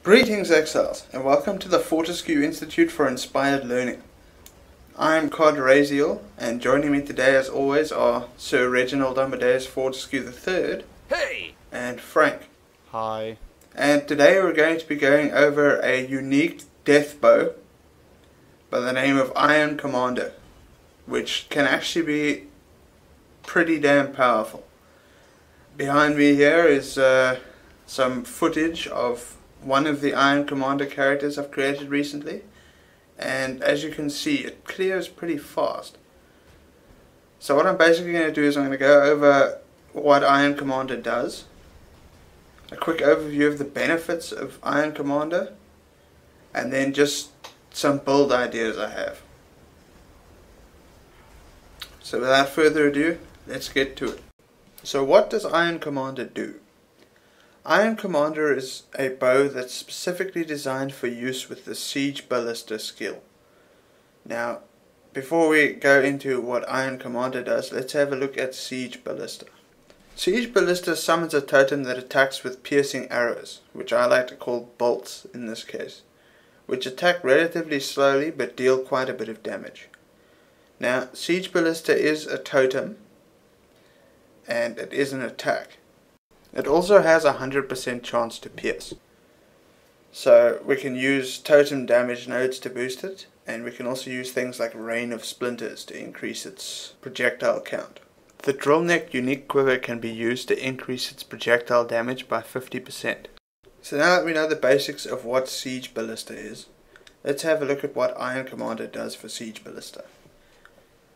Greetings Exiles, and welcome to the Fortescue Institute for Inspired Learning. I am Cod Raziel, and joining me today as always are Sir Reginald Amadeus Fortescue III Hey! and Frank. Hi. And today we're going to be going over a unique death bow by the name of Iron Commander, which can actually be pretty damn powerful. Behind me here is some footage of one of the Iron Commander characters I've created recently, and as you can see it clears pretty fast. So what I'm basically going to do is I'm going to go over what Iron Commander does, a quick overview of the benefits of Iron Commander, and then just some build ideas I have. So without further ado, let's get to it. So what does Iron Commander do? Iron Commander is a bow that's specifically designed for use with the Siege Ballista skill. Now, before we go into what Iron Commander does, let's have a look at Siege Ballista. Siege Ballista summons a totem that attacks with piercing arrows, which I like to call bolts in this case, which attack relatively slowly but deal quite a bit of damage. Now, Siege Ballista is a totem, and it is an attack. It also has a 100% chance to pierce. So we can use totem damage nodes to boost it, and we can also use things like Rain of Splinters to increase its projectile count. The drill neck unique quiver can be used to increase its projectile damage by 50%. So now that we know the basics of what Siege Ballista is, let's have a look at what Iron Commander does for Siege Ballista.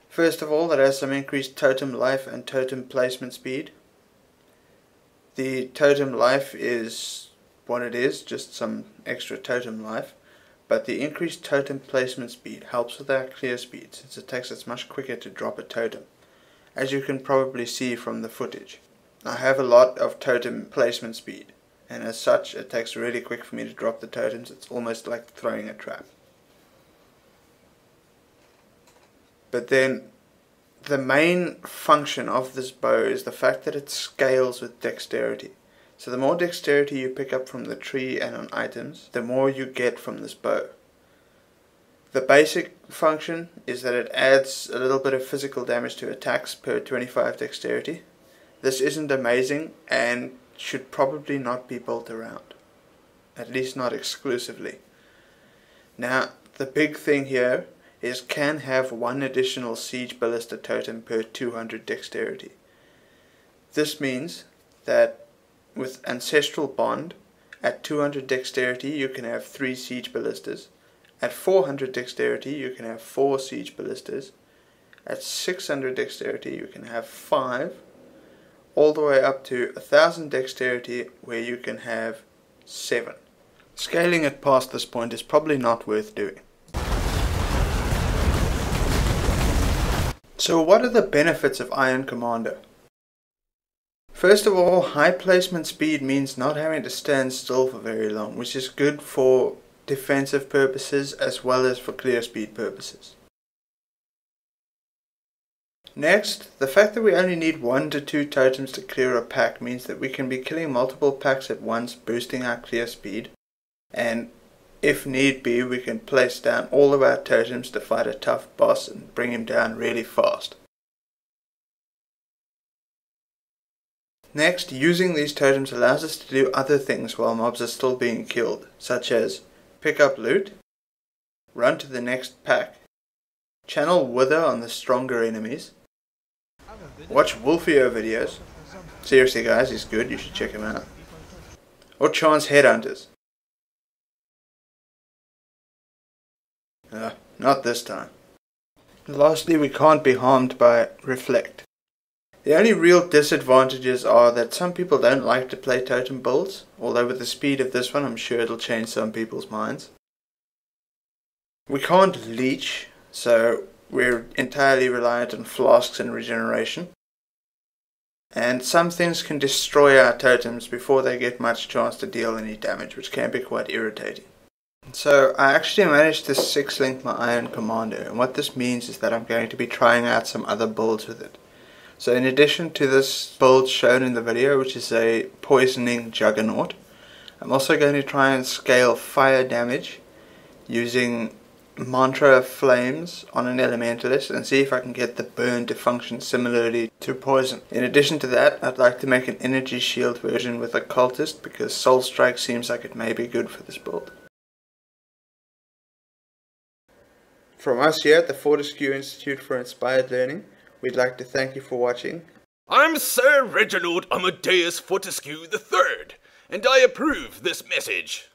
First of all, it has some increased totem life and totem placement speed. The totem life is what it is, just some extra totem life, but the increased totem placement speed helps with our clear speed since it takes us much quicker to drop a totem, as you can probably see from the footage. I have a lot of totem placement speed, and as such it takes really quick for me to drop the totems. It's almost like throwing a trap. But then the main function of this bow is the fact that it scales with dexterity. So the more dexterity you pick up from the tree and on items, the more you get from this bow. The basic function is that it adds a little bit of physical damage to attacks per 25 dexterity. This isn't amazing and should probably not be built around, at least not exclusively. Now the big thing here is can have one additional Siege Ballista totem per 200 dexterity. This means that with Ancestral Bond, at 200 dexterity you can have 3 Siege Ballistas, at 400 dexterity you can have 4 Siege Ballistas, at 600 dexterity you can have 5, all the way up to 1000 dexterity where you can have 7. Scaling it past this point is probably not worth doing. So what are the benefits of Iron Commander? First of all, high placement speed means not having to stand still for very long, which is good for defensive purposes as well as for clear speed purposes. Next, the fact that we only need 1 to 2 totems to clear a pack means that we can be killing multiple packs at once, boosting our clear speed, and if need be, we can place down all of our totems to fight a tough boss and bring him down really fast. Next, using these totems allows us to do other things while mobs are still being killed, such as pick up loot, run to the next pack, channel Wither on the stronger enemies, watch Woolfio videos. Seriously guys, he's good, you should check him out. Or chance headhunters. Not this time. Lastly, we can't be harmed by Reflect. The only real disadvantages are that some people don't like to play totem builds, although with the speed of this one I'm sure it'll change some people's minds. We can't leech, so we're entirely reliant on flasks and regeneration. And some things can destroy our totems before they get much chance to deal any damage, which can be quite irritating. So I actually managed to 6-link my Iron Commander, and what this means is that I'm going to be trying out some other builds with it. So in addition to this build shown in the video, which is a poisoning Juggernaut, I'm also going to try and scale fire damage using Mantra Flames on an Elementalist and see if I can get the burn to function similarly to poison. In addition to that, I'd like to make an energy shield version with Occultist because Soul Strike seems like it may be good for this build. From us here at the Fortescue Institute for Inspired Learning, we'd like to thank you for watching. I'm Sir Reginald Amadeus Fortescue III, and I approve this message.